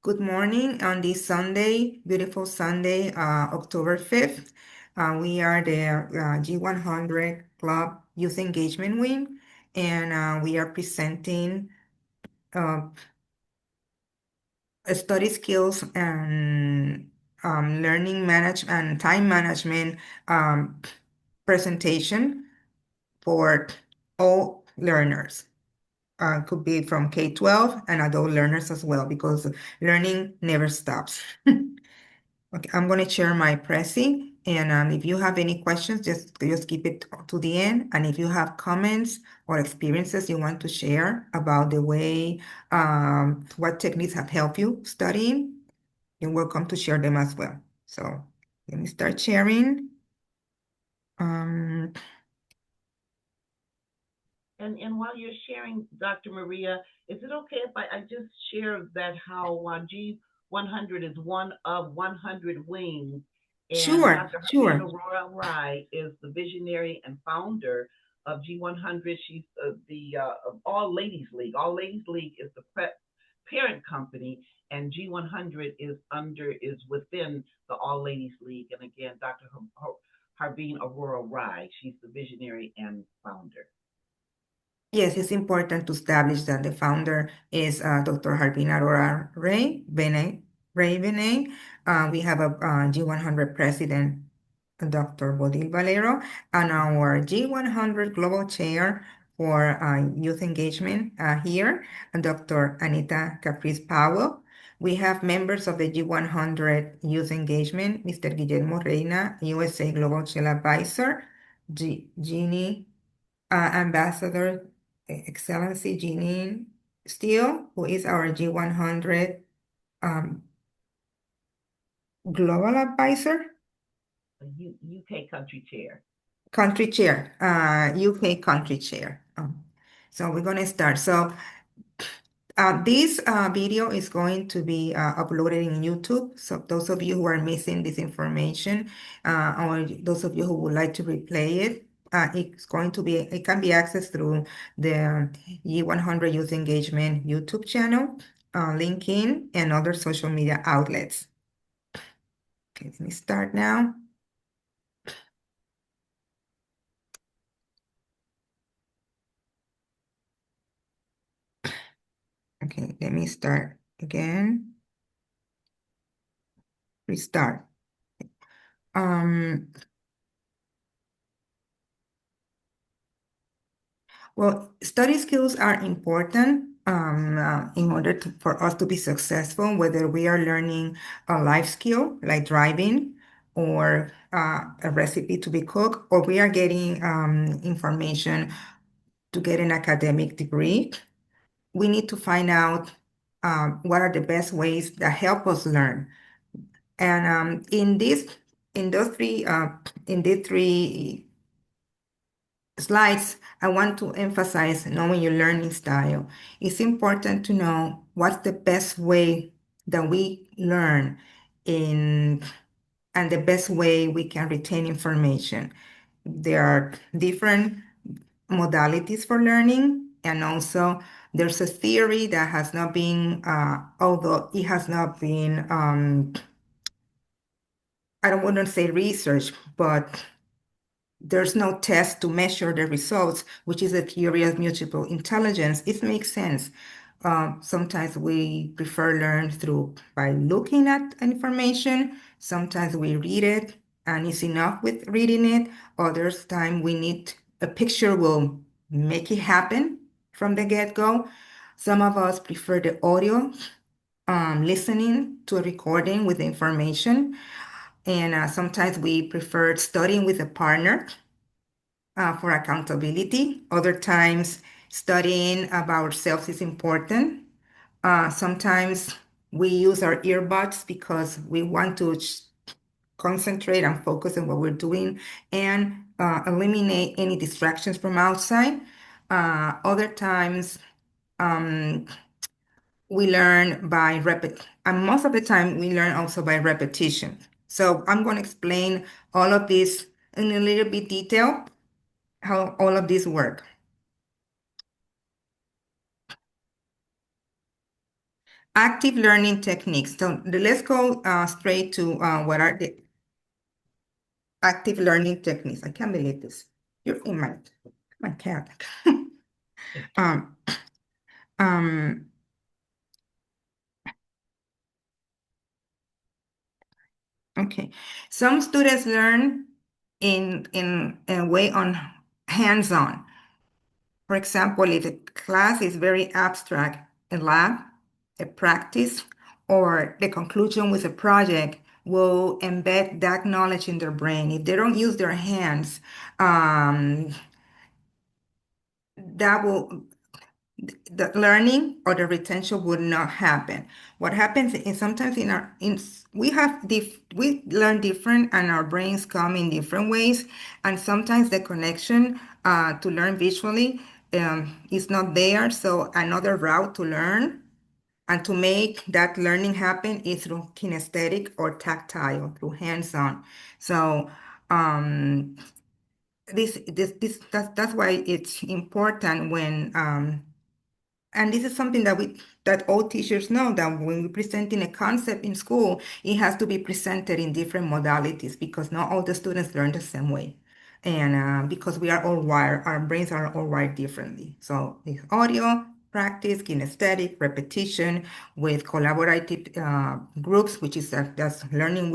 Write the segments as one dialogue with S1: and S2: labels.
S1: Good morning on this Sunday, beautiful Sunday, October 5th. We are the G100 Club Youth Engagement Wing, and we are presenting uh, study skills and learning management and time management um, presentation for all learners. Could be from K-12 and adult learners as well, because learning never stops. Okay, I'm going to share my Prezi, and if you have any questions, just keep it to the end. And if you have comments or experiences you want to share about the way, what techniques have helped you studying, you're welcome to share them as well. So let me start sharing. Um,
S2: And while you're sharing, Dr. Maria, is it okay if I just share that how G100 is one of 100 wings, and
S1: sure,
S2: Dr. Harbin
S1: sure.
S2: Aurora Rai is the visionary and founder of G100. She's the All Ladies League. All Ladies League is the parent company, and G100 is within the All Ladies League. And again, Dr. Harbin Aurora Rai, she's the visionary and founder.
S1: Yes, it's important to establish that the founder is Dr. Harbin Aurora Ray Benet. We have a G100 president, Dr. Bodil Valero, and our G100 Global Chair for Youth Engagement here, Dr. Anita Caprice Powell. We have members of the G100 Youth Engagement, Mr. Guillermo Reina, USA Global Chair Advisor, Jeannie Ambassador Excellency Jeanine Steele, who is our G100 um, Global Advisor,
S2: UK country chair.
S1: Country Chair, UK Country Chair. So we're going to start. So this video is going to be uploaded in YouTube. So those of you who are missing this information, or those of you who would like to replay it, it can be accessed through the E100 Youth Engagement YouTube channel, LinkedIn, and other social media outlets. Okay, let me start now. Okay, let me start again. Restart. Um, Well, study skills are important in order for us to be successful, whether we are learning a life skill like driving or a recipe to be cooked, or we are getting information to get an academic degree. We need to find out what are the best ways that help us learn. And in those in these three slides, I want to emphasize knowing your learning style. It's important to know what's the best way that we learn in and the best way we can retain information. There are different modalities for learning, and also there's a theory that has not been, although it has not been, I don't want to say research, but there's no test to measure the results, which is a theory of multiple intelligence. It makes sense. Sometimes we prefer learn through by looking at information. Sometimes we read it and it's enough with reading it. Others time we need a picture will make it happen from the get-go. Some of us prefer the audio, listening to a recording with the information. And sometimes we prefer studying with a partner for accountability. Other times, studying about ourselves is important. Sometimes we use our earbuds because we want to concentrate and focus on what we're doing and eliminate any distractions from outside. Other times, um, we learn by and most of the time, we learn also by repetition. So I'm going to explain all of this in a little bit detail, how all of this work. active learning techniques. So let's go straight to what are the active learning techniques. I can't believe this. You're in my cat. Um, um, okay. Some students learn in a way on hands-on. For example, if a class is very abstract, a lab, a practice, or the conclusion with a project will embed that knowledge in their brain. If they don't use their hands, um, that will the learning or the retention would not happen. What happens is sometimes we learn different and our brains come in different ways, and sometimes the connection to learn visually is not there. So another route to learn and to make that learning happen is through kinesthetic or tactile, through hands-on. So um, that's why it's important when and this is something that all teachers know that when we're presenting a concept in school, it has to be presented in different modalities because not all the students learn the same way. And because we are all wired, our brains are all wired differently. So it's audio, practice, kinesthetic, repetition with collaborative groups, which is that's learning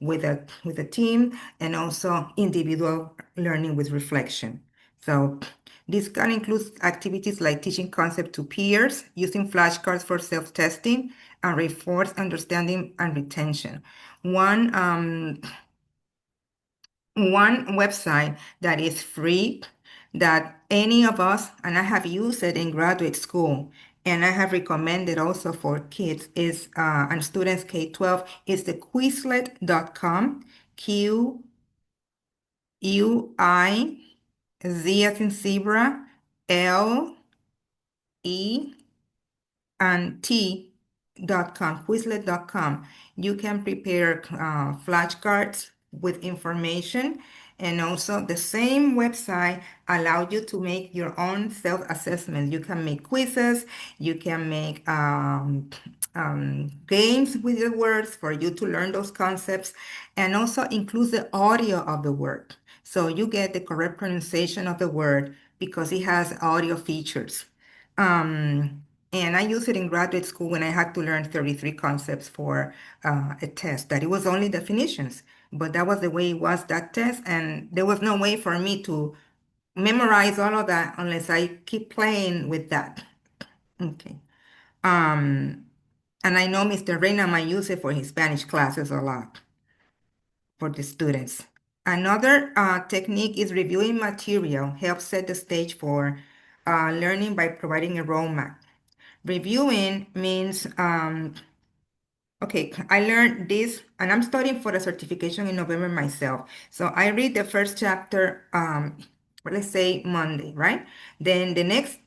S1: with a team, and also individual learning with reflection. So this can include activities like teaching concept to peers, using flashcards for self-testing, and reinforce understanding and retention. One, um, one website that is free that any of us, and I have used it in graduate school, and I have recommended also for kids is and students K-12 is the Quizlet.com, Quizz as in zebra, L, E, and T.com, Quizlet.com. You can prepare flashcards with information, and also the same website allows you to make your own self-assessment. You can make quizzes, you can make games with the words for you to learn those concepts, and also includes the audio of the word. So you get the correct pronunciation of the word because it has audio features. Um, and I used it in graduate school when I had to learn 33 concepts for a test, that it was only definitions, but that was the way it was that test, and there was no way for me to memorize all of that unless I keep playing with that. Okay. Um, and I know Mr. Reina might use it for his Spanish classes a lot for the students. Another technique is reviewing material, helps set the stage for learning by providing a roadmap. Reviewing means, okay, I learned this and I'm studying for a certification in November myself. So I read the first chapter, let's say Monday, right? Then the next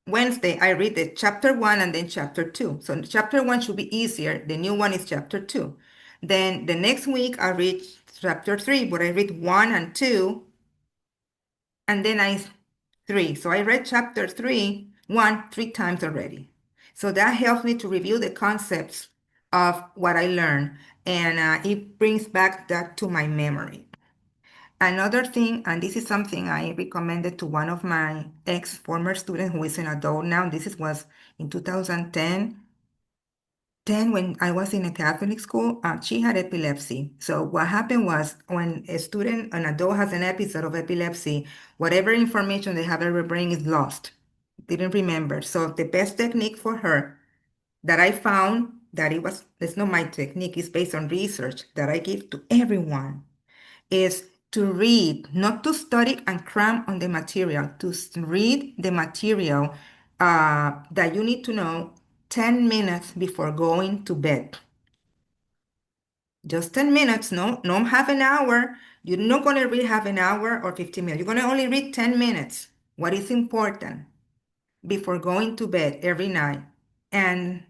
S1: Wednesday, I read the chapter one and then chapter two. So chapter one should be easier. The new one is chapter two. Then the next week, I read chapter three, but I read one and two, and then three. So I read chapter three times already. So that helps me to review the concepts of what I learned, and it brings back that to my memory. Another thing, and this is something I recommended to one of my ex-former students who is an adult now. Was in 2010, when I was in a Catholic school. She had epilepsy. So what happened was when an adult has an episode of epilepsy, whatever information they have in their brain is lost. Didn't remember. So the best technique for her that I found it's not my technique, it's based on research that I give to everyone is to read, not to study and cram on the material, to read the material that you need to know 10 minutes before going to bed. Just 10 minutes, no half an hour. You're not going to read half an hour or 15 minutes. You're going to only read 10 minutes. What is important before going to bed every night. And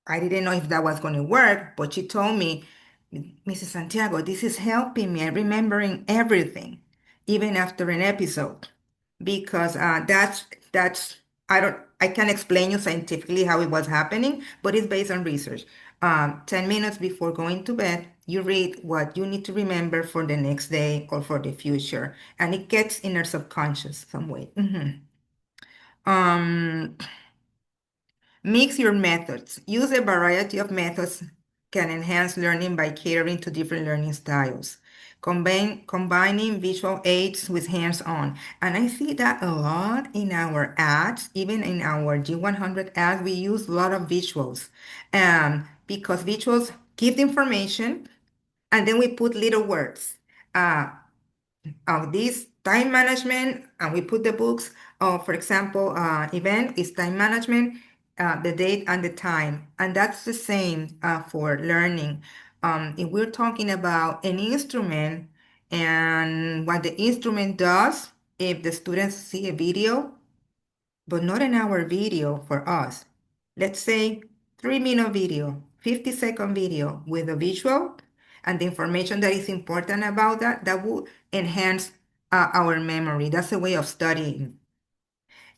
S1: I didn't know if that was going to work, but she told me, Mrs. Santiago, this is helping me. I'm remembering everything, even after an episode, because that's I I can explain you scientifically how it was happening, but it's based on research. 10 minutes before going to bed, you read what you need to remember for the next day or for the future, and it gets in our subconscious some way. Um, Mix your methods. Use a variety of methods can enhance learning by catering to different learning styles. Combining visual aids with hands-on. And I see that a lot in our ads, even in our G100 ads, we use a lot of visuals. Because visuals give the information and then we put little words. Uh, of this time management, and we put the books of, for example, event is time management, the date and the time, and that's the same for learning. If we're talking about an instrument and what the instrument does, if the students see a video, but not an hour video for us. Let's say 3-minute video, 50-second video with a visual and the information that is important about that, that will enhance our memory. That's a way of studying.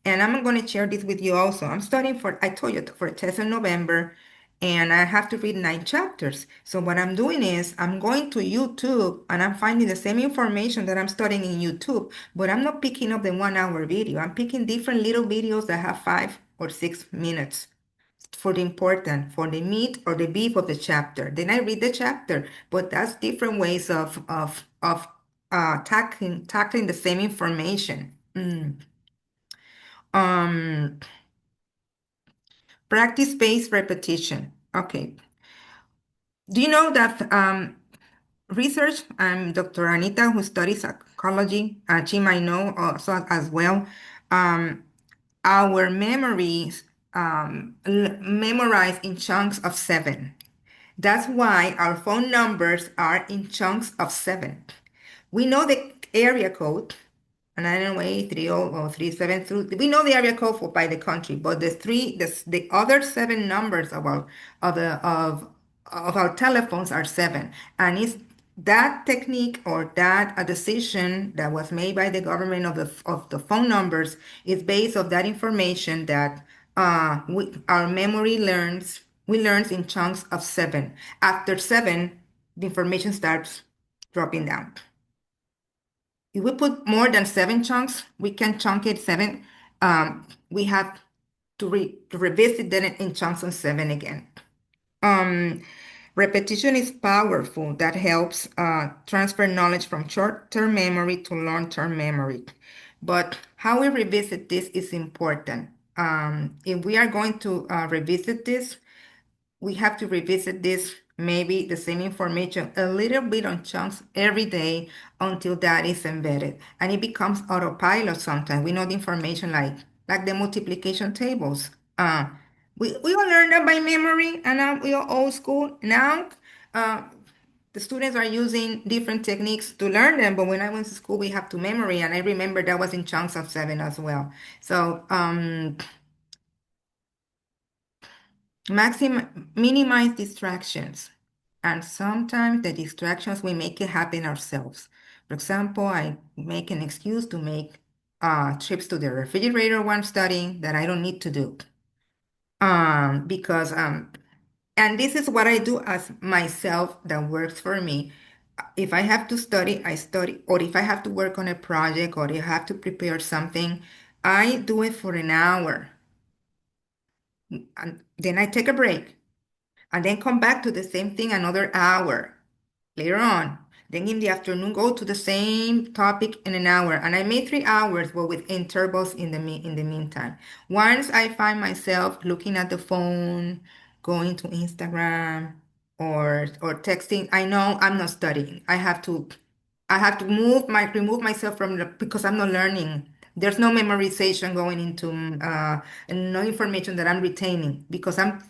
S1: And I'm going to share this with you also. I'm studying for, I told you, for a test in November, and I have to read 9 chapters. So what I'm doing is I'm going to YouTube and I'm finding the same information that I'm studying in YouTube, but I'm not picking up the 1 hour video. I'm picking different little videos that have 5 or 6 minutes for the important, for the meat or the beef of the chapter. Then I read the chapter, but that's different ways of tackling the same information. Um, Practice-based repetition. Okay. Do you know that research, Dr. Anita, who studies psychology, she might know also as well, um, our memories memorize in chunks of 7. That's why our phone numbers are in chunks of 7. We know the area code, 908, or 372. We know the area code for by the country, but the other 7 numbers of our telephones are 7, and it's that technique or that a decision that was made by the government of the phone numbers is based on that information that our memory learns. We learn in chunks of 7. After 7, the information starts dropping down. If we put more than 7 chunks, we can chunk it 7. We have to revisit that in chunks of 7 again. Um, Repetition is powerful. That helps transfer knowledge from short-term memory to long-term memory. But how we revisit this is important. If we are going to revisit this, we have to revisit this, maybe the same information, a little bit on chunks every day until that is embedded. And it becomes autopilot sometimes. We know the information like the multiplication tables. We all learn that by memory, and we are old school. Now, uh, the students are using different techniques to learn them, but when I went to school, we have to memory, and I remember that was in chunks of 7 as well. So, minimize distractions. And sometimes the distractions we make it happen ourselves. For example, I make an excuse to make trips to the refrigerator while I'm studying that I don't need to do. Because and this is what I do as myself that works for me. If I have to study, I study, or if I have to work on a project or I have to prepare something, I do it for an hour. And then I take a break and then come back to the same thing another hour later on. Then in the afternoon, go to the same topic in an hour. And I made 3 hours, but with intervals in the meantime. Once I find myself looking at the phone, going to Instagram or texting, I know I'm not studying. I have to remove myself from because I'm not learning. There's no memorization going into and no information that I'm retaining because I'm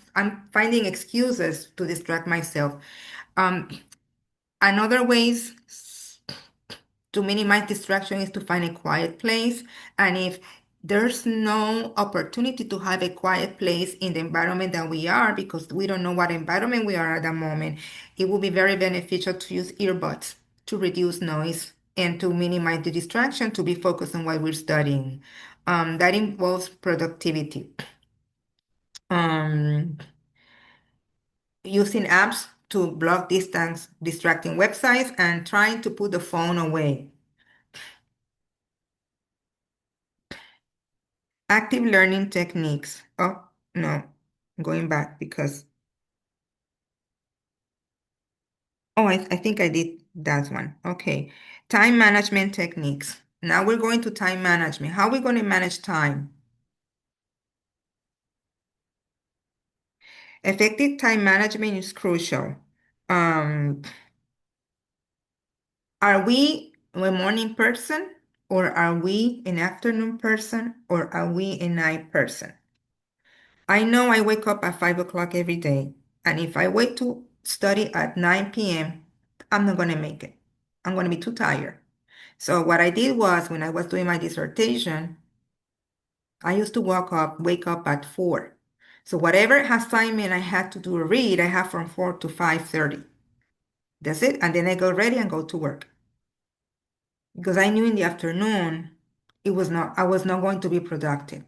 S1: finding excuses to distract myself. Um, Another ways to minimize distraction is to find a quiet place. And if there's no opportunity to have a quiet place in the environment that we are, because we don't know what environment we are at that moment, it will be very beneficial to use earbuds to reduce noise and to minimize the distraction to be focused on what we're studying. That involves productivity. Um, Using apps to block distance, distracting websites, and trying to put the phone away. Active learning techniques. Oh, no, going back because, oh, I think I did that one. Okay. Time management techniques. Now we're going to time management. How are we going to manage time? Effective time management is crucial. Um, are we a morning person, or are we an afternoon person, or are we a night person? I know I wake up at 5 o'clock every day, and if I wait to study at 9 p.m., I'm not going to make it. I'm going to be too tired. So what I did was, when I was doing my dissertation, I used to wake up at 4. So whatever assignment I had to do or read, I have from 4 to 5:30. That's it. And then I go ready and go to work. Because I knew in the afternoon I was not going to be productive.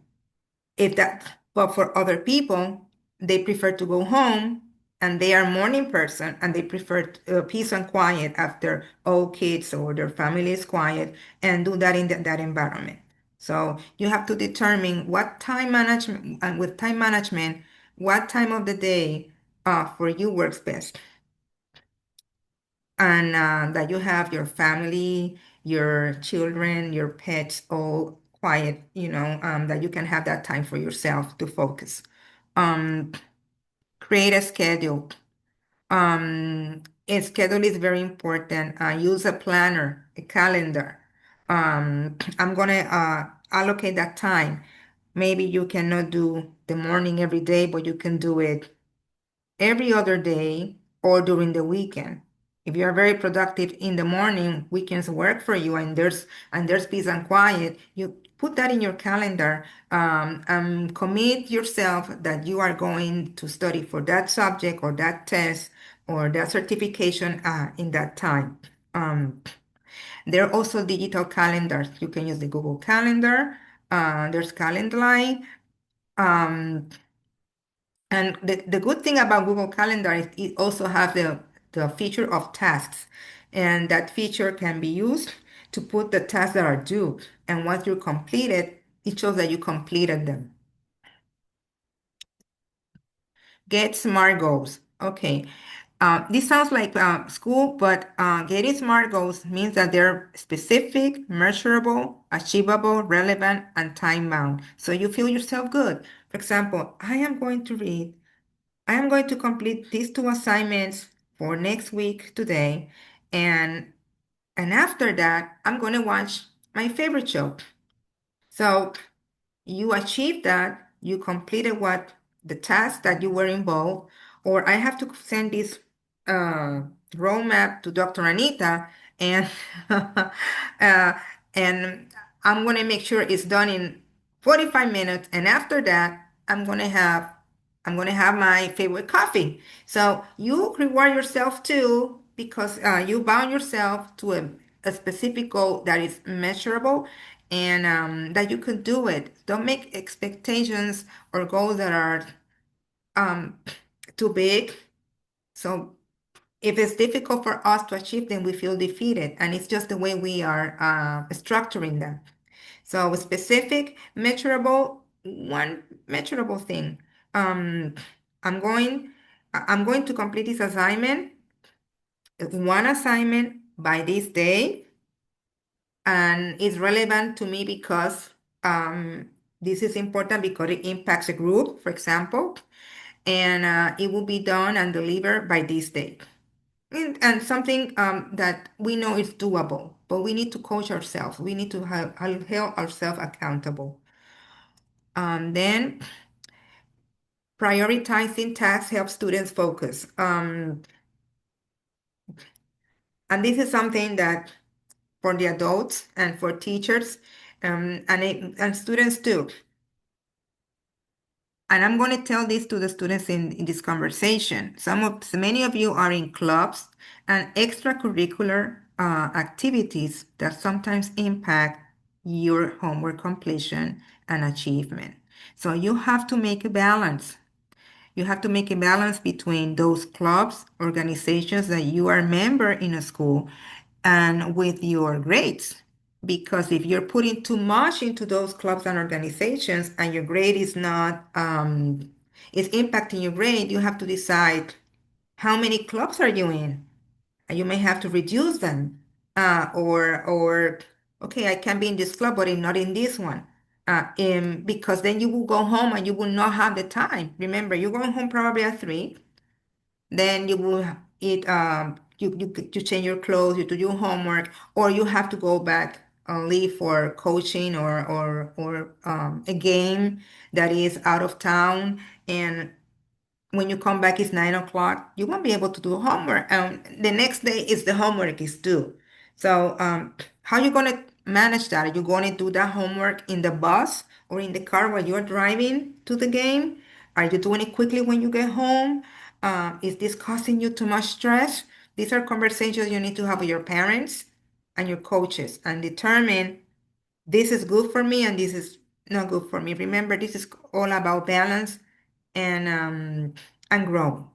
S1: If that, but for other people, they prefer to go home, and they are morning person, and they prefer peace and quiet after all kids or their family is quiet, and do that in that environment. So you have to determine what time management, and with time management, what time of the day for you works best, and that you have your family, your children, your pets all quiet, that you can have that time for yourself to focus. Um, Create a schedule. A schedule is very important. Use a planner, a calendar. I'm gonna allocate that time. Maybe you cannot do the morning every day, but you can do it every other day or during the weekend. If you are very productive in the morning, weekends work for you, and there's peace and quiet. You put that in your calendar, and commit yourself that you are going to study for that subject or that test or that certification in that time. Um, there are also digital calendars. You can use the Google Calendar. There's Calendly. Um, and the good thing about Google Calendar is it also has the feature of tasks. And that feature can be used to put the tasks that are due. And once you complete it, it shows that you completed them. Get SMART goals. Okay. This sounds like school, but getting SMART goals means that they're specific, measurable, achievable, relevant, and time-bound. So you feel yourself good. For example, I am going to complete these 2 assignments for next week today, and after that, I'm going to watch my favorite show. So you achieved that, you completed what the task that you were involved, or I have to send this uh, roadmap to Dr. Anita, and and I'm going to make sure it's done in 45 minutes, and after that, I'm going to have my favorite coffee. So you reward yourself too, because you bound yourself to a specific goal that is measurable, and that you could do it. Don't make expectations or goals that are um, too big. So if it's difficult for us to achieve them, we feel defeated, and it's just the way we are structuring them. So specific, measurable, one measurable thing. Um, I'm going, I'm going to complete this assignment, one assignment by this day, and it's relevant to me because this is important because it impacts a group, for example, and it will be done and delivered by this date. And something that we know is doable, but we need to coach ourselves. We need to hold ourselves accountable. Then prioritizing tasks helps students focus. And this is something that for the adults and for teachers, and students too. And I'm going to tell this to the students in this conversation. Many of you are in clubs and extracurricular activities that sometimes impact your homework completion and achievement. So you have to make a balance. You have to make a balance between those clubs, organizations that you are a member in a school, and with your grades. Because if you're putting too much into those clubs and organizations and your grade is not, is impacting your grade, you have to decide how many clubs are you in? And you may have to reduce them. Or okay, I can be in this club, but not in this one. Because then you will go home and you will not have the time. Remember, you're going home probably at 3. Then you will eat, you change your clothes, you do your homework, or you have to go back and leave for coaching or a game that is out of town. And when you come back, it's 9 o'clock. You won't be able to do homework. The next day is the homework is due. So, how you gonna manage that? Are you going to do that homework in the bus or in the car while you're driving to the game? Are you doing it quickly when you get home? Is this causing you too much stress? These are conversations you need to have with your parents and your coaches and determine this is good for me and this is not good for me. Remember, this is all about balance and grow.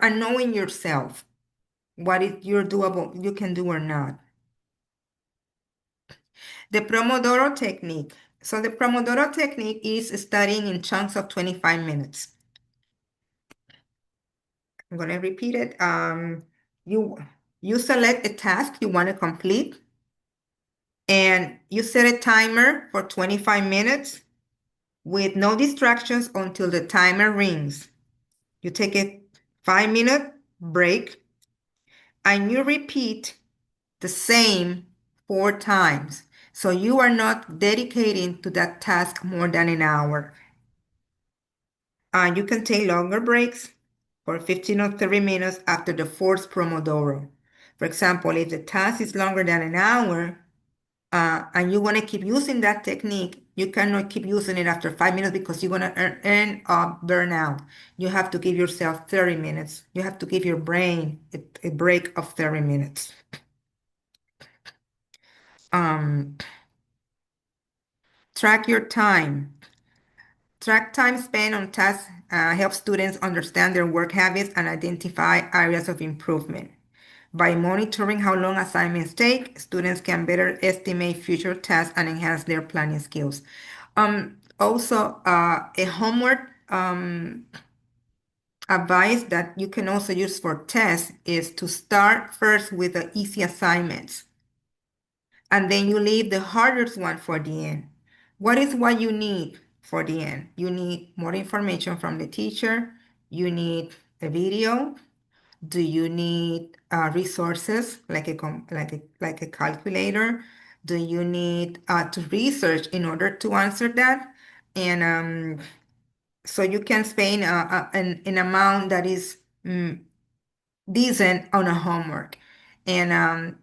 S1: And knowing yourself, what is you're doable, you can do or not. The Pomodoro technique. So the Pomodoro technique is studying in chunks of 25 minutes. I'm going to repeat it. You you select a task you want to complete and you set a timer for 25 minutes with no distractions until the timer rings. You take a 5-minute break and you repeat the same 4 times. So you are not dedicating to that task more than an hour. You can take longer breaks for 15 or 30 minutes after the fourth Pomodoro. For example, if the task is longer than an hour, and you want to keep using that technique, you cannot keep using it after 5 minutes because you're going to end up burnout. You have to give yourself 30 minutes. You have to give your brain a break of 30 minutes. Um, Track your time. Track time spent on tasks helps students understand their work habits and identify areas of improvement. By monitoring how long assignments take, students can better estimate future tasks and enhance their planning skills. Also, a homework advice that you can also use for tests is to start first with the easy assignments, and then you leave the hardest one for the end. What is what you need for the end? You need more information from the teacher. You need a video. Do you need resources like a calculator? Do you need to research in order to answer that? And so you can spend an amount that is decent on a homework. And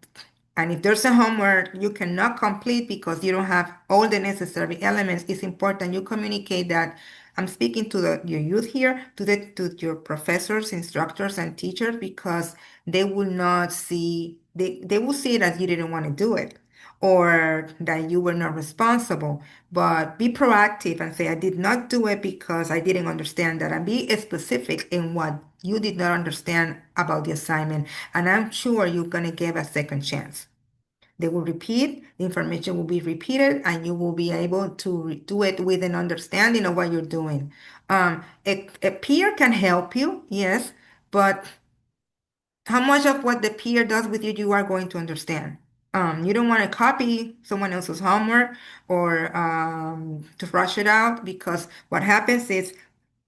S1: and if there's a homework you cannot complete because you don't have all the necessary elements, it's important you communicate that. I'm speaking to your youth here, to your professors, instructors, and teachers, because they will not see, they will see it as you didn't want to do it or that you were not responsible. But be proactive and say, I did not do it because I didn't understand that, and be specific in what you did not understand about the assignment. And I'm sure you're going to give a second chance. They will repeat, the information will be repeated, and you will be able to do it with an understanding of what you're doing. A peer can help you, yes, but how much of what the peer does with you, you are going to understand. You don't want to copy someone else's homework or to rush it out, because what happens is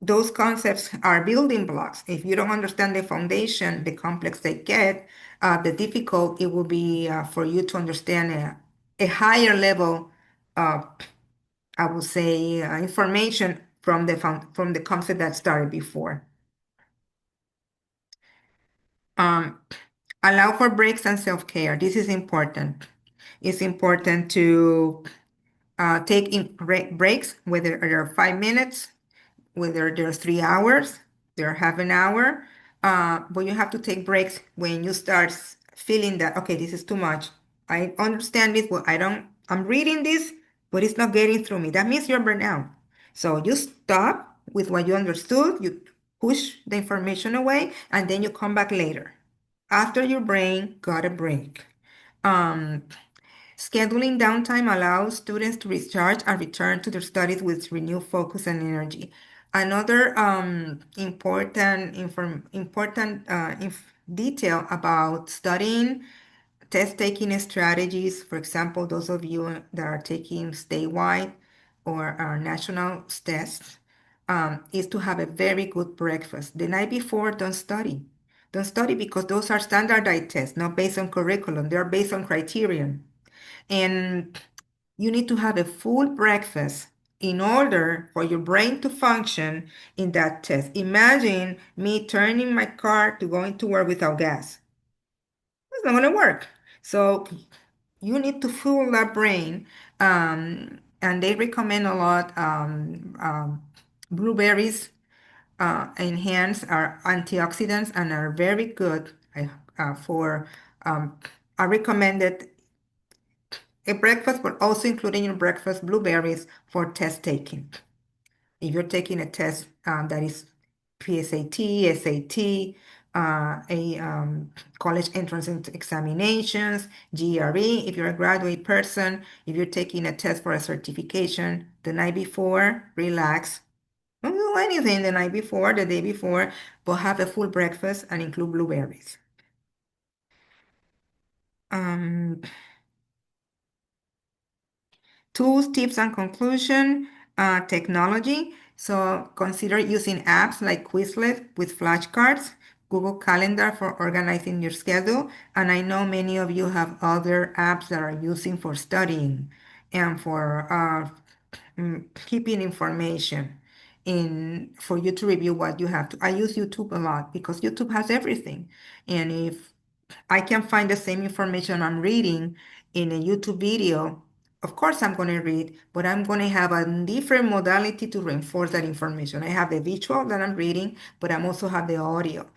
S1: those concepts are building blocks. If you don't understand the foundation, the complex they get, the difficult it will be for you to understand a higher level, uh, I would say, information from the concept that started before. Um, Allow for breaks and self-care. This is important. It's important to take breaks, whether they're 5 minutes, whether they're 3 hours, they're half an hour. But you have to take breaks when you start feeling that, okay, this is too much. I understand this, but I don't I'm reading this, but it's not getting through me. That means you're burnt out. So you stop with what you understood, you push the information away, and then you come back later. After your brain got a break. Um, Scheduling downtime allows students to recharge and return to their studies with renewed focus and energy. Another important detail about studying test taking strategies, for example, those of you that are taking statewide or national tests, is to have a very good breakfast. The night before, don't study. Don't study because those are standardized tests, not based on curriculum. They're based on criterion. And you need to have a full breakfast in order for your brain to function in that test. Imagine me turning my car to going to work without gas. It's not going to work. So you need to fuel that brain. And they recommend a lot blueberries enhance our antioxidants and are very good for. I recommended a breakfast, but also including your breakfast blueberries for test taking. If you're taking a test that is PSAT, SAT, a college entrance examinations, GRE, if you're a graduate person, if you're taking a test for a certification the night before, relax. Don't do anything the night before, the day before, but have a full breakfast and include blueberries. Um, Tools, tips, and conclusion, technology. So consider using apps like Quizlet with flashcards, Google Calendar for organizing your schedule. And I know many of you have other apps that are using for studying and for keeping information in for you to review what you have to. I use YouTube a lot because YouTube has everything. And if I can find the same information I'm reading in a YouTube video, of course I'm going to read, but I'm going to have a different modality to reinforce that information. I have the visual that I'm reading, but I'm also have the audio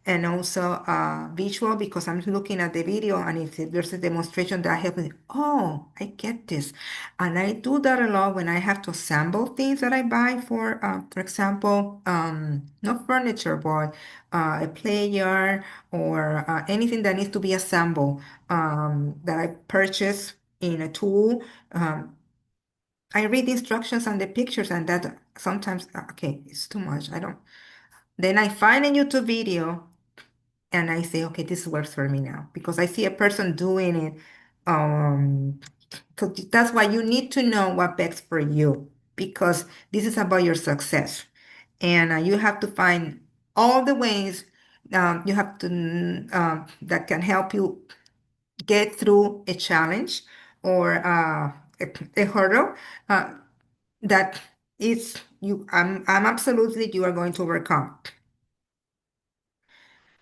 S1: and also visual because I'm looking at the video and if there's a demonstration that helps me, oh, I get this. And I do that a lot when I have to assemble things that I buy for example, not furniture, but a player or anything that needs to be assembled that I purchase in a tool. I read the instructions and the pictures and that sometimes, okay, it's too much. I don't. Then I find a YouTube video and I say, okay, this works for me now because I see a person doing it. Um, 'Cause that's why you need to know what best for you because this is about your success, and you have to find all the ways you have to that can help you get through a challenge or a hurdle uh, that is you. I'm absolutely you are going to overcome.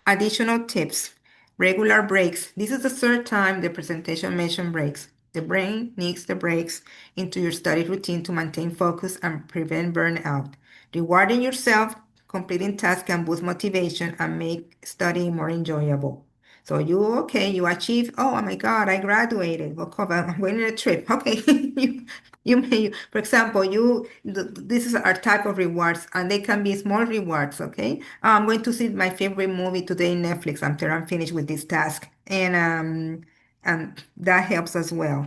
S1: Additional tips, regular breaks. This is the third time the presentation mentioned breaks. The brain needs the breaks into your study routine to maintain focus and prevent burnout. Rewarding yourself, completing tasks can boost motivation and make studying more enjoyable. So you achieve, oh my God, I graduated. Well, cover, I'm going on a trip. Okay, you may, for example, this is our type of rewards, and they can be small rewards. Okay, I'm going to see my favorite movie today in Netflix after I'm finished with this task, and that helps as well.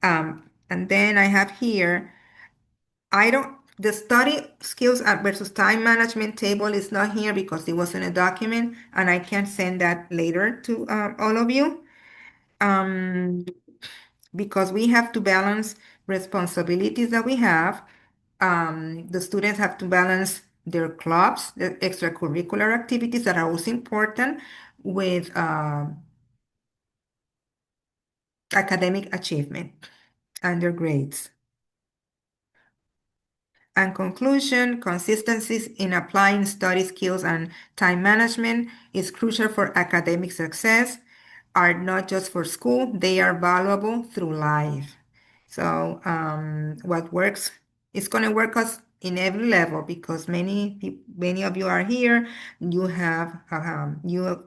S1: And then I have here, I don't. The study skills versus time management table is not here because it wasn't a document, and I can send that later to all of you. Um, because we have to balance responsibilities that we have. The students have to balance their clubs, their extracurricular activities that are also important with academic achievement and their grades. And conclusion, consistencies in applying study skills and time management is crucial for academic success, are not just for school, they are valuable through life. So what works is going to work us in every level because many of you are here. You have you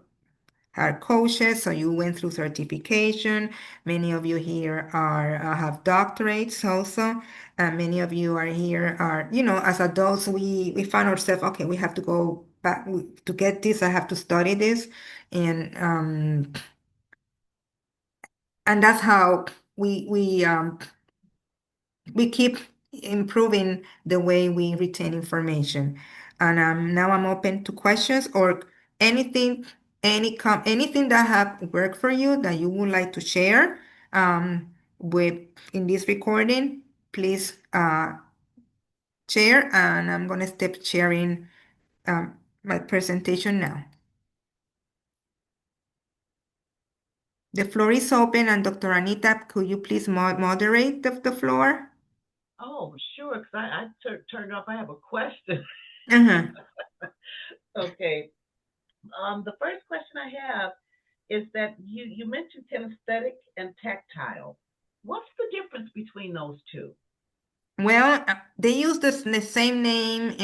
S1: are coaches, so you went through certification. Many of you here are have doctorates also. Many of you are here are, as adults, we find ourselves, okay, we have to go back to get this. I have to study this, and that's how we keep improving the way we retain information. And now I'm open to questions or anything, anything that have worked for you that you would like to share with in this recording. Please share, and I'm gonna stop sharing my presentation now. The floor is open, and Dr. Anita, could you please moderate the floor?
S2: Oh, sure, because turned off. I have a question.
S1: Uh-huh.
S2: Okay. The first question I have is that you mentioned kinesthetic and tactile. What's the difference between those two?
S1: Well, they use the same name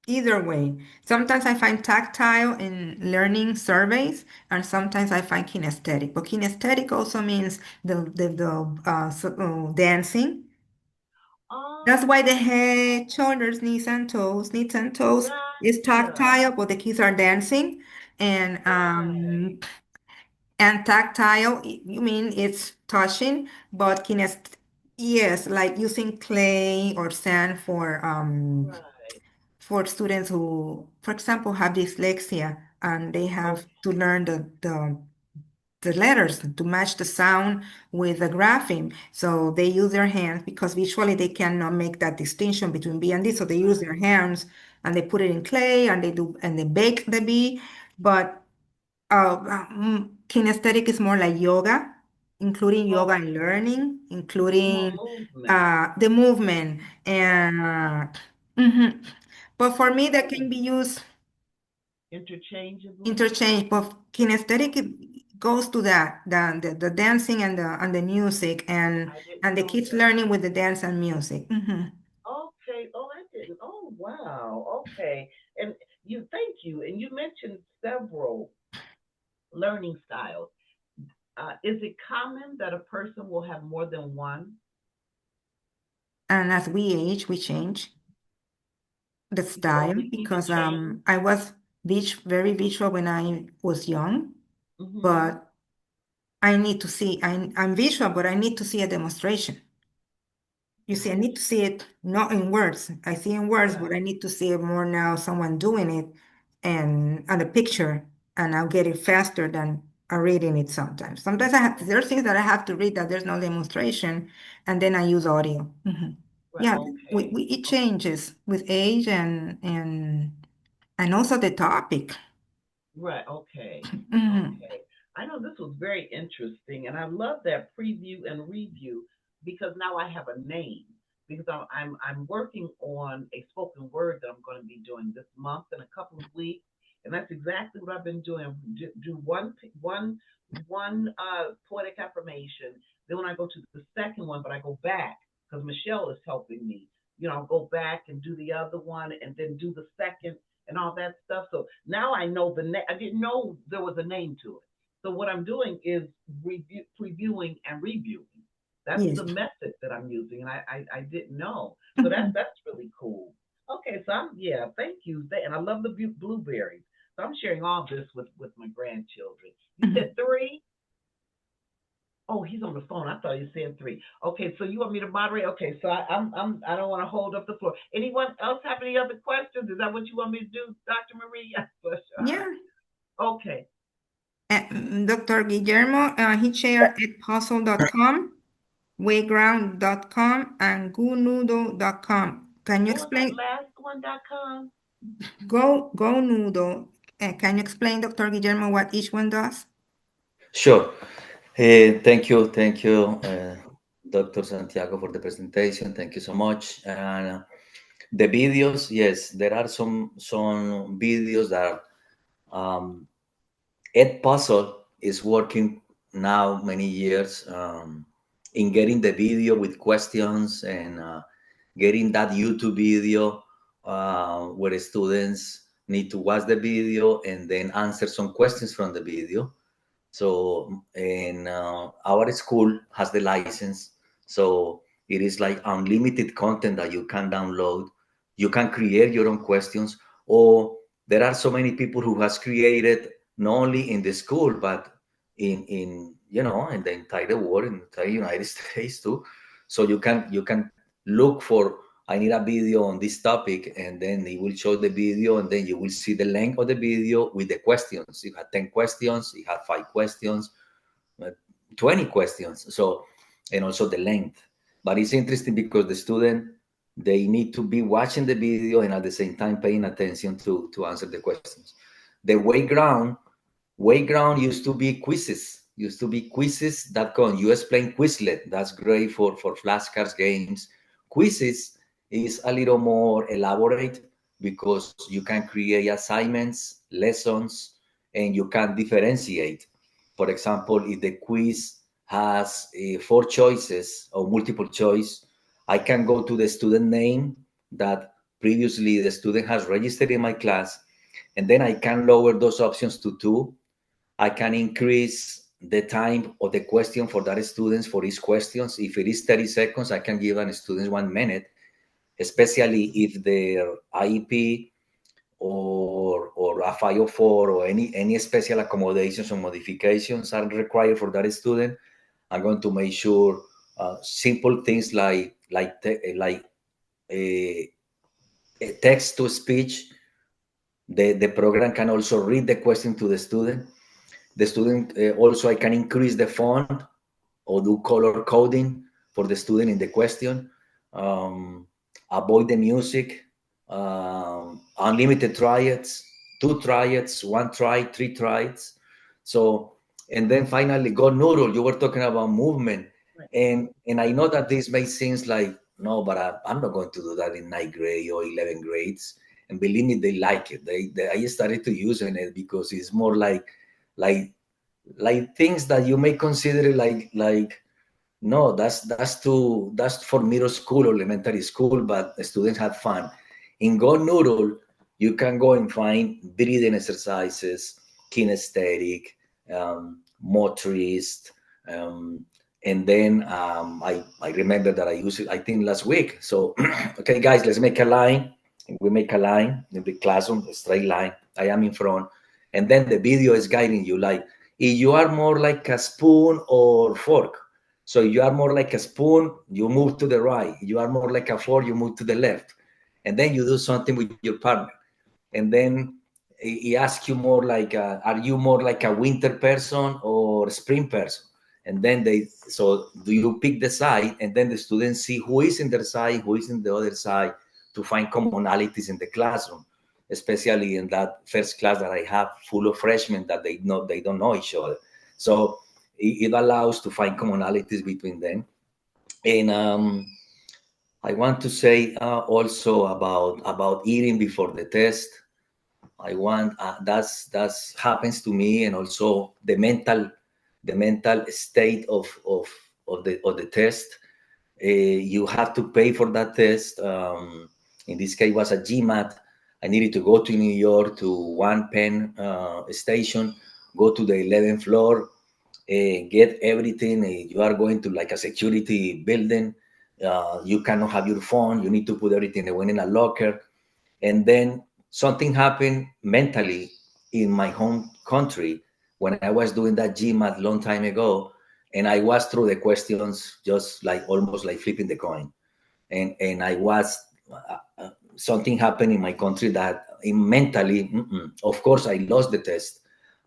S1: either way. Sometimes I find tactile in learning surveys, and sometimes I find kinesthetic. But kinesthetic also means dancing. That's why the
S2: Oh,
S1: head, shoulders, knees and toes is
S2: gotcha.
S1: tactile, but the kids are dancing. And
S2: Right,
S1: tactile, you mean it's touching, but yes, like using clay or sand
S2: right.
S1: for students who, for example, have dyslexia and they have to
S2: Okay,
S1: learn the letters to match the sound with the grapheme. So they use their hands because visually they cannot make that distinction between B and D. So they use their
S2: right.
S1: hands and they put it in clay and they bake the B. But kinesthetic is more like yoga, including yoga and
S2: Okay.
S1: learning,
S2: So more
S1: including
S2: movement.
S1: the movement. And mhm. But for me, that can
S2: Oh,
S1: be used
S2: interchangeably.
S1: interchange. But kinesthetic it goes to that, the dancing and the music
S2: I
S1: and
S2: didn't
S1: the
S2: know
S1: kids
S2: that.
S1: learning with the dance and music. Mhm.
S2: Okay. Oh, I didn't. Oh, wow. Okay. And thank you. And you mentioned several learning styles. Is it common that a person will have more than one?
S1: And as we age, we change the
S2: Oh,
S1: style
S2: we even
S1: because
S2: change.
S1: I was very visual when I was young,
S2: Mm-hmm.
S1: but I need to see, I'm visual, but I need to see a demonstration. You see, I need to
S2: Gotcha.
S1: see it not in words. I see in words, but I
S2: Right.
S1: need to see it more now, someone doing it and a picture, and I'll get it faster than reading it sometimes. Sometimes there are things that I have to read that there's no demonstration, and then I use audio. Mhm.
S2: Right.
S1: Yeah,
S2: Okay.
S1: it
S2: Okay.
S1: changes with age and also the topic.
S2: Right. Okay.
S1: Mhm.
S2: Okay. I know this was very interesting, and I love that preview and review because now I have a name. Because I'm working on a spoken word that I'm going to be doing this month in a couple of weeks, and that's exactly what I've been doing. Do one poetic affirmation. Then when I go to the second one, but I go back because Michelle is helping me. I'll go back and do the other one, and then do the second and all that stuff. So now I know the name. I didn't know there was a name to it. So what I'm doing is previewing and reviewing. That's
S1: Yes.
S2: the method that I'm using, and I didn't know. So
S1: Mhm.
S2: that's really cool. Okay, so yeah, thank you, and I love the blueberries. So I'm sharing all this with my grandchildren. You said
S1: Mhm.
S2: three. Oh, he's on the phone. I thought you said three. Okay, so you want me to moderate? Okay, so I don't want to hold up the floor. Anyone else have any other questions? Is that what you want me to do, Dr. Marie? Yes, bless your
S1: Yeah.
S2: heart. Okay.
S1: Dr. Guillermo, he shared edpuzzle.com, wayground.com, and goonoodle.com. Can you
S2: What was that
S1: explain?
S2: last one.com?
S1: Go Noodle. Can you explain, Dr. Guillermo, what each one does?
S3: Sure. Thank you, Dr. Santiago, for the presentation. Thank you so much. And the videos, yes, there are some videos that Ed Puzzle is working now many years in getting the video with questions and getting that YouTube video where students need to watch the video and then answer some questions from the video. So, and our school has the license, so it is like unlimited content that you can download. You can create your own questions, or there are so many people who has created not only in the school but in in the entire world, in the entire United States too. So you can look for, I need a video on this topic, and then it will show the video, and then you will see the length of the video with the questions. You have 10 questions, you have 5 questions, uh, 20 questions. So, and also the length. But it's interesting because the student, they need to be watching the video and at the same time paying attention to answer the questions. The way ground used to be quizzes.com. You explain Quizlet. That's great for flashcards games. Quizzes is a little more elaborate because you can create assignments, lessons, and you can differentiate. For example, if the quiz has 4 choices or multiple choice, I can go to the student name that previously the student has registered in my class, and then I can lower those options to 2. I can increase the time of the question for that students for each questions. If it is 30 seconds, I can give a student 1 minute, especially if their IEP or a 504 or any special accommodations or modifications are required for that student. I'm going to make sure simple things like text to speech. The program can also read the question to the student. The student also, I can increase the font or do color coding for the student in the question. Avoid the music. Unlimited tries, 2 tries, 1 try, 3 tries. So, and then finally, go noodle. You were talking about movement,
S2: Right.
S3: and I know that this may seem like no, but I'm not going to do that in 9th grade or 11th grades. And believe me, they like it. I started to using it because it's more like things that you may consider like no, that's for middle school or elementary school, but the students had fun. In Go Noodle, you can go and find breathing exercises, kinesthetic, motorist, and then I remember that I used it, I think, last week. So, okay, guys, let's make a line. We make a line in the classroom, a straight line. I am in front, and then the video is guiding you. Like, if you are more like a spoon or fork, so you are more like a spoon, you move to the right. You are more like a fork, you move to the left. And then you do something with your partner. And then he asks you more like, are you more like a winter person or spring person? And then so do you pick the side? And then the students see who is in their side, who is in the other side, to find commonalities in the classroom, especially in that first class that I have full of freshmen that they don't know each other. So it allows to find commonalities between them. And I want to say also about eating before the test. I want that's happens to me, and also the mental state of the test. You have to pay for that test. In this case, was a GMAT. I needed to go to New York to one Penn station, go to the 11th floor, get everything. You are going to like a security building. You cannot have your phone. You need to put everything away in a locker. And then something happened mentally in my home country when I was doing that GMAT long time ago, and I was through the questions just like almost like flipping the coin, and I was something happened in my country that mentally, of course, I lost the test.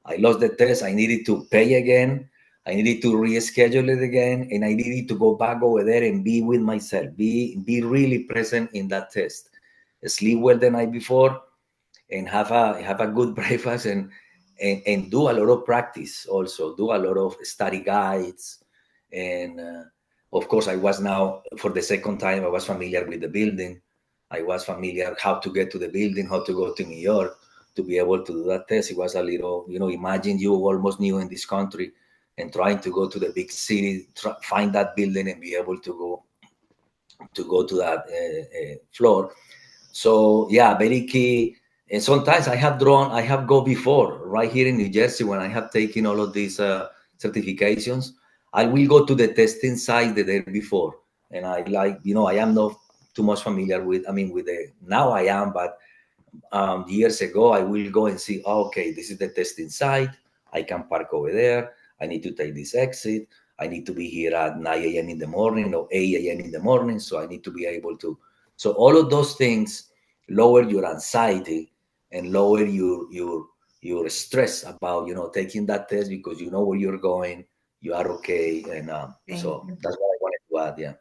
S3: I lost the test. I needed to pay again. I needed to reschedule it again, and I needed to go back over there and be with myself, be really present in that test, sleep well the night before, and have a good breakfast, and do a lot of practice. Also, do a lot of study guides, and of course, I was now for the second time. I was familiar with the building. I was familiar how to get to the building, how to go to New York to be able to do that test. It was a little, imagine you almost new in this country and trying to go to the big city, find that building and be able to go to that floor. So yeah, very key. And sometimes I have go before, right here in New Jersey, when I have taken all of these certifications. I will go to the testing site the day before. And I like, I am not too much familiar with, with the, now I am, but years ago, I will go and see, oh, okay, this is the testing site. I can park over there. I need to take this exit. I need to be here at 9 a.m. in the morning or 8 a.m. in the morning. So I need to be able to. So all of those things lower your anxiety and lower your stress about, taking that test, because you know where you're going. You are okay. And
S1: Thank
S3: so
S1: you.
S3: that's what I wanted to add. Yeah.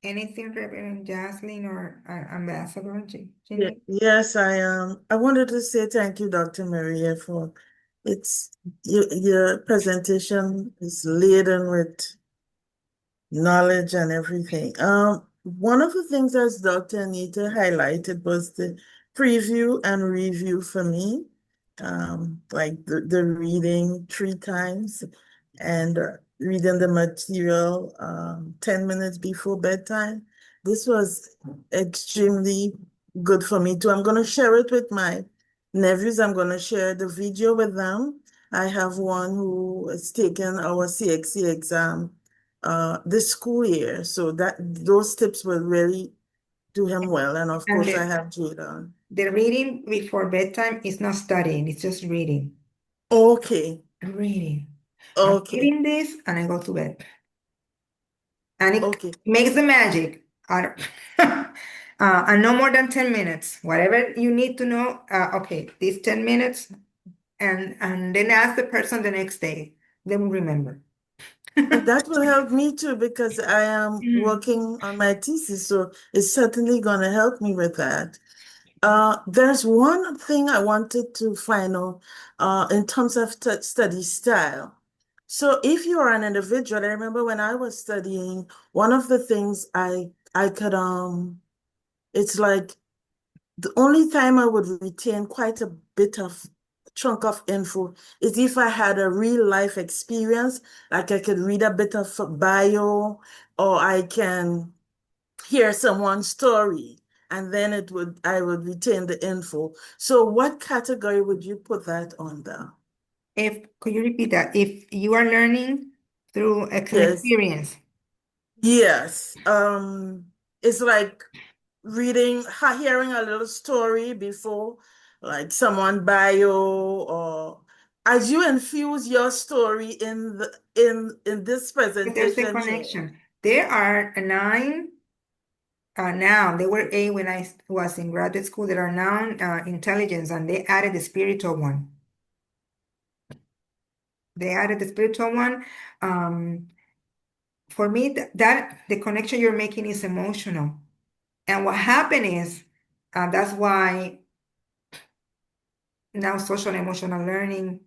S1: Anything, Reverend Jocelyn or Ambassador
S4: Yeah,
S1: Jenny?
S4: yes, I wanted to say thank you, Dr. Maria, for it's your presentation is laden with knowledge and everything. One of the things as Dr. Anita highlighted was the preview and review for me. Like the reading 3 times and reading the material 10 minutes before bedtime. This was extremely good for me too. I'm going to share it with my nephews. I'm going to share the video with them. I have one who has taken our CXC exam this school year. So that those tips will really do him well. And of
S1: And
S4: course, I have Jada.
S1: the reading before bedtime is not studying, it's just reading.
S4: Okay.
S1: Reading. I'm
S4: Okay.
S1: reading this and I go to bed. And it
S4: Okay.
S1: makes the magic. And no more than 10 minutes. Whatever you need to know, okay, these 10 minutes, and then ask the person the next day. They will remember.
S4: That will help me too because I am
S1: Mm.
S4: working on my thesis, so it's certainly going to help me with that. There's one thing I wanted to find out in terms of study style. So if you are an individual, I remember when I was studying, one of the things I could it's like the only time I would retain quite a bit of chunk of info is if I had a real life experience, like I could read a bit of bio or I can hear someone's story and then I would retain the info. So what category would you put that under?
S1: Could you repeat that? If you are learning through an
S4: Yes.
S1: experience,
S4: Yes. It's like hearing a little story before, like someone bio, or as you infuse your story in this
S1: there's a
S4: presentation here.
S1: connection. There are nine now. They were eight when I was in graduate school. There are nine intelligence, and they added the spiritual one. They added the spiritual one. Um, for me, that the connection you're making is emotional. And what happened is, that's why now social and emotional learning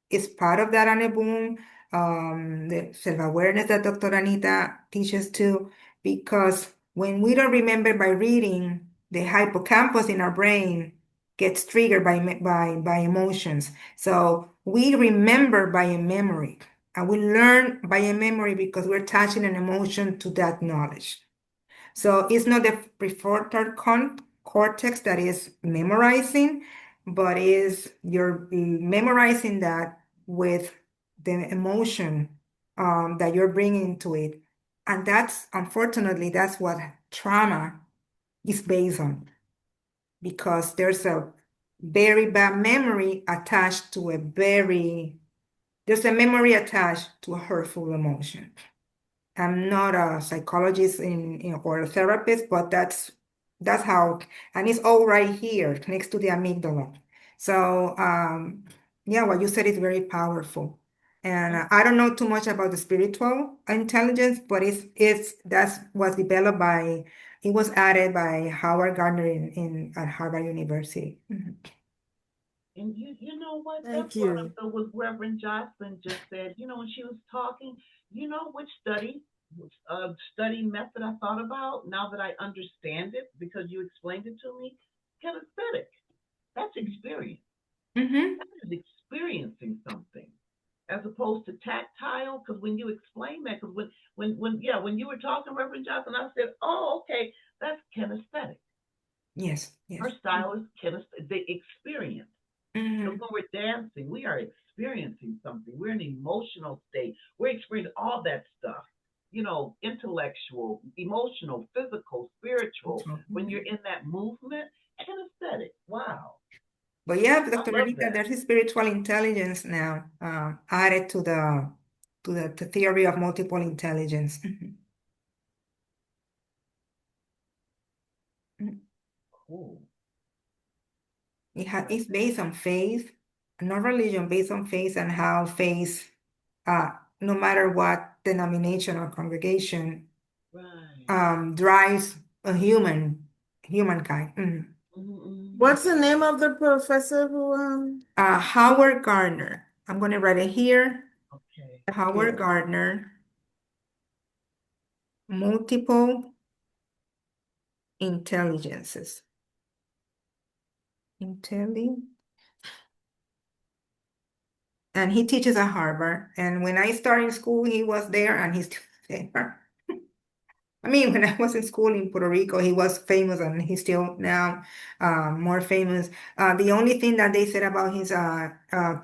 S1: is part of that on a boom. The self-awareness that Dr. Anita teaches too, because when we don't remember by reading, the hippocampus in our brain gets triggered by emotions. So we remember by a memory, and we learn by a memory because we're attaching an emotion to that knowledge. So it's not the prefrontal cortex that is memorizing, but is you're memorizing that with the emotion that you're bringing to it. And that's, unfortunately, that's what trauma is based on, because there's a very bad memory attached to there's a memory attached to a hurtful emotion. I'm not a psychologist or a therapist, but that's how, and it's all right here next to the amygdala. So yeah, what you said is very powerful. And I don't know too much about the spiritual intelligence, but that's was developed by it was added by Howard Gardner in at Harvard University. Mhm.
S2: And you know what? That
S4: Thank
S2: brought up
S4: you.
S2: though what Reverend Jocelyn just said. When she was talking, which study method I thought about now that I understand it because you explained it to me? Kinesthetic. That's experience.
S1: Mhm.
S2: That is experiencing something as opposed to tactile. Because when you explain that, because when you were talking, Reverend Johnson, I said, oh, okay, that's kinesthetic.
S1: Yes, yes.
S2: Her style is kinesthetic, the experience. Because
S1: Mhm.
S2: when we're dancing, we are experiencing something. We're in an emotional state. We're experiencing all that stuff, intellectual, emotional, physical, spiritual. When you're in that movement, kinesthetic. Wow.
S1: But yeah,
S2: I
S1: Dr.
S2: love
S1: Marita,
S2: that.
S1: there's a spiritual intelligence now added to the theory of multiple intelligence. Mhm.
S2: Cool.
S1: It's based on faith, not religion, based on faith and how faith, uh, no matter what denomination or congregation,
S2: Right.
S1: drives a humankind. Mhm.
S2: Mm-hmm.
S4: What's the name of the professor who
S1: Howard Gardner. I'm going to write it here.
S2: Okay.
S1: Howard
S4: okay.
S1: Gardner, multiple intelligences. Intelli. And he teaches at Harvard. And when I started school, he was there and he's still there. I mean, when I was in school in Puerto Rico, he was famous and he's still now more famous. The only thing that they said about his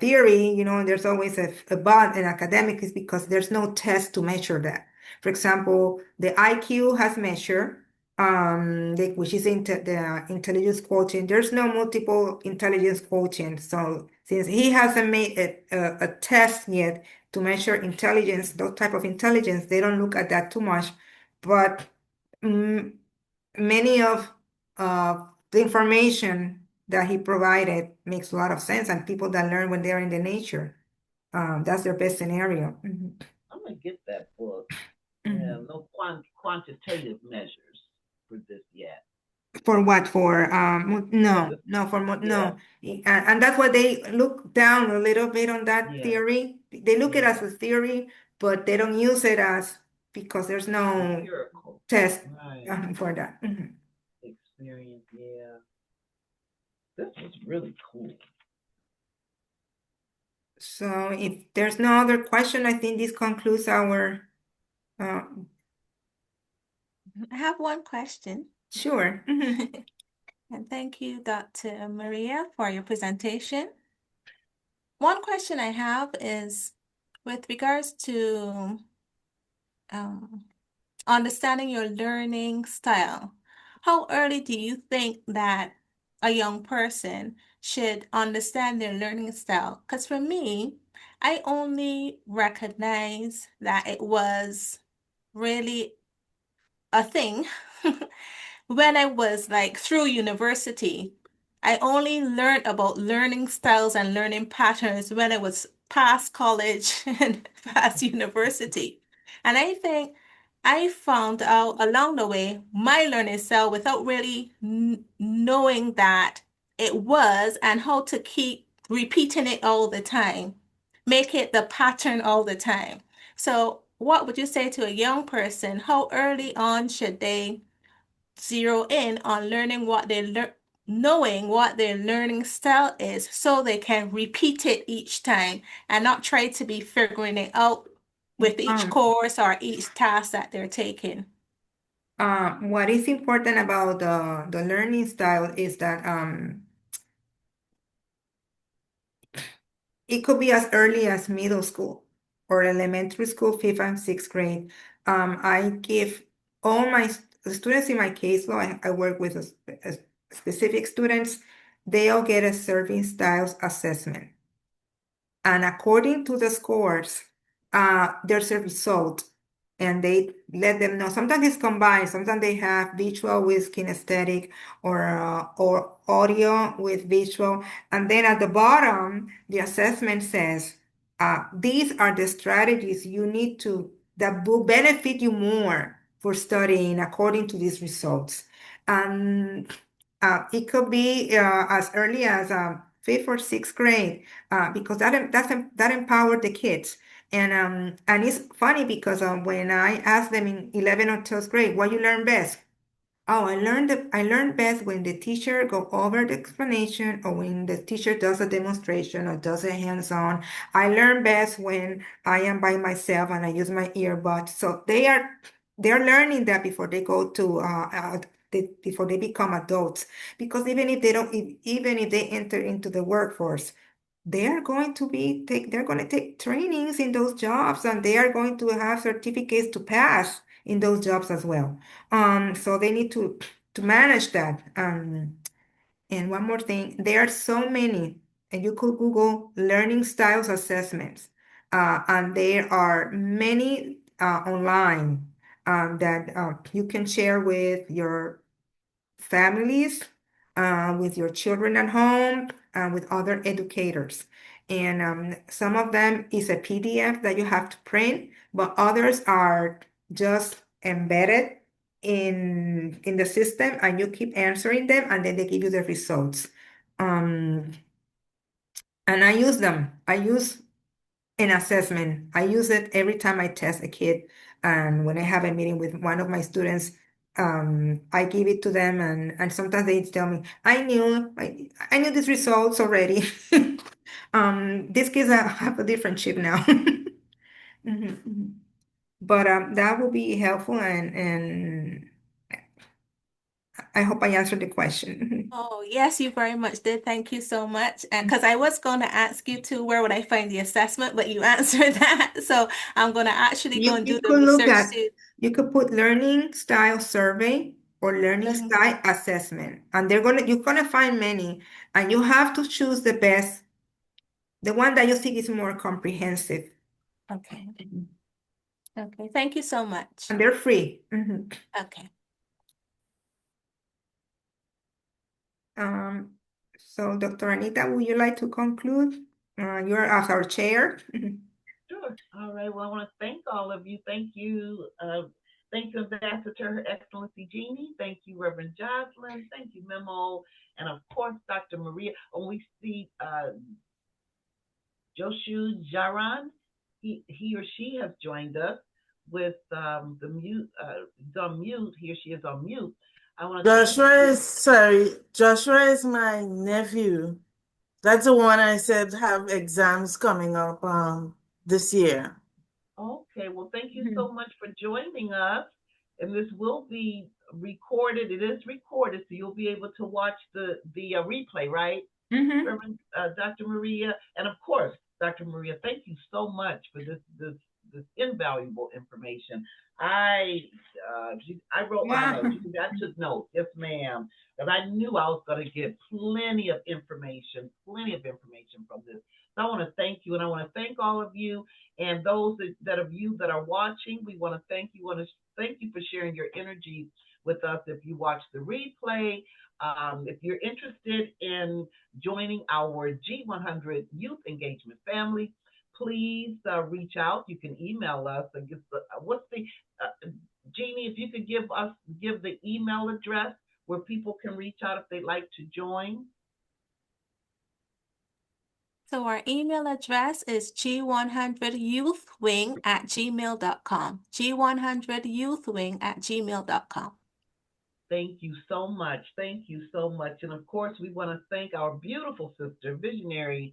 S1: theory, there's always a but in academic is because there's no test to measure that. For example, the IQ has measured, which is the intelligence quotient. There's no multiple intelligence quotient. So since he hasn't made a test yet to measure intelligence, those type of intelligence, they don't look at that too much. But mm, many of the information that he provided makes a lot of sense, and people that learn when they're in the nature, that's their best scenario. Mhm.
S2: I'm gonna get that book. Yeah,
S1: Mhm.
S2: no quantitative measures for this yet.
S1: For what? For
S2: For
S1: no,
S2: this,
S1: no, for
S2: yeah,
S1: no, and that's why they look down a little bit on that
S2: yeah,
S1: theory. They look at it
S2: yeah.
S1: as a theory, but they don't use it as because there's no
S2: Empirical,
S1: test
S2: right?
S1: for that. Mhm.
S2: Experience, yeah. This was really cool.
S1: So if there's no other question, I think this concludes our uh,
S5: I have one question.
S1: sure. Mhm.
S5: And thank you, Dr. Maria, for your presentation. One question I have is with regards to um, understanding your learning style. How early do you think that a young person should understand their learning style? Because for me, I only recognize that it was really a thing when I was like through university. I only learned about learning styles and learning patterns when I was past college and past university. And I think I found out along the way my learning style without really knowing that it was and how to keep repeating it all the time, make it the pattern all the time. So, what would you say to a young person? How early on should they zero in on learning what they learn, knowing what their learning style is so they can repeat it each time and not try to be figuring it out with each
S1: Um,
S5: course or each task that they're taking?
S1: what is important about the learning style is that it could be as early as middle school or elementary school, fifth and sixth grade. I give all my students in my caseload, I work with specific students, they all get a serving styles assessment. And according to the scores, there's a result, and they let them know. Sometimes it's combined. Sometimes they have visual with kinesthetic, or audio with visual. And then at the bottom, the assessment says, these are the strategies you need to that will benefit you more for studying according to these results. And it could be as early as fifth or sixth grade, because that empowered the kids. And it's funny because when I asked them in 11th or 12th grade, what you learn best? Oh, I learned best when the teacher go over the explanation or when the teacher does a demonstration or does a hands-on. I learn best when I am by myself and I use my earbuds. So they're learning that before they go to before they become adults. Because even if they don't, even if they enter into the workforce, they're going to take trainings in those jobs, and they are going to have certificates to pass in those jobs as well. So they need to manage that. And one more thing, there are so many, and you could Google learning styles assessments, and there are many online that you can share with your families, with your children at home, with other educators. And some of them is a PDF that you have to print, but others are just embedded in the system, and you keep answering them, and then they give you the results. Um, and I use them. I use an assessment. I use it every time I test a kid. And when I have a meeting with one of my students, I give it to them, and sometimes they tell me, I knew these results already. These kids have a different chip now. Mhm, mhm. But that will be helpful, and I hope I answered the question.
S5: Oh, yes, you very much did. Thank you so much. And because I was going to ask you too, where would I find the assessment, but you answered that. So I'm going to actually go and do
S1: You
S5: the
S1: could look
S5: research
S1: at,
S5: to
S1: you could put learning style survey or learning
S5: learn.
S1: style assessment, and you're gonna find many, and you have to choose the best, the one that you think is more comprehensive,
S5: Okay. Okay. Thank you so much.
S1: and they're free. Mhm.
S5: Okay.
S1: Um, so Dr. Anita, would you like to conclude? You're as our chair.
S2: Sure. All right. Well, I want to thank all of you. Thank you, Ambassador, Her Excellency Jeannie. Thank you, Reverend Jocelyn. Thank you, Memo. And of course, Dr. Maria. And we see Joshu Jaran. He or she has joined us with the mute. He's on mute. He or she is on mute. I want to thank
S4: Joshua is my nephew. That's the one I said have exams coming up this year.
S2: Okay, well, thank you so much for joining us. And this will be recorded. It is recorded, so you'll be able to watch the replay, right,
S1: Mhm.
S2: Reverend Dr. Maria? And of course, Dr. Maria, thank you so much for this invaluable information. I wrote my
S1: Wow.
S2: notes. I took notes, yes, ma'am, because I knew I was going to get plenty of information from this. So I want to thank you, and I want to thank all of you. And those that of you that are watching, we want to thank you. Want to thank you for sharing your energy with us. If you watch the replay, if you're interested in joining our G100 Youth Engagement family, please reach out. You can email us. And what's the Jeannie? If you could give the email address where people can reach out if they'd like to join.
S5: So our email address is g100youthwing@gmail.com. g100youthwing@gmail.com.
S2: Thank you so much. Thank you so much. And of course, we want to thank our beautiful sister, visionary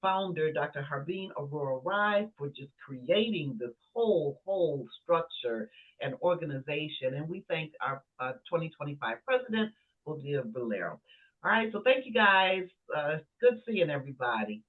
S2: founder, Dr. Harbeen Aurora Rai, for just creating this whole structure and organization. And we thank our 2025 president, Odia Valero. All right. So thank you guys. Good seeing everybody.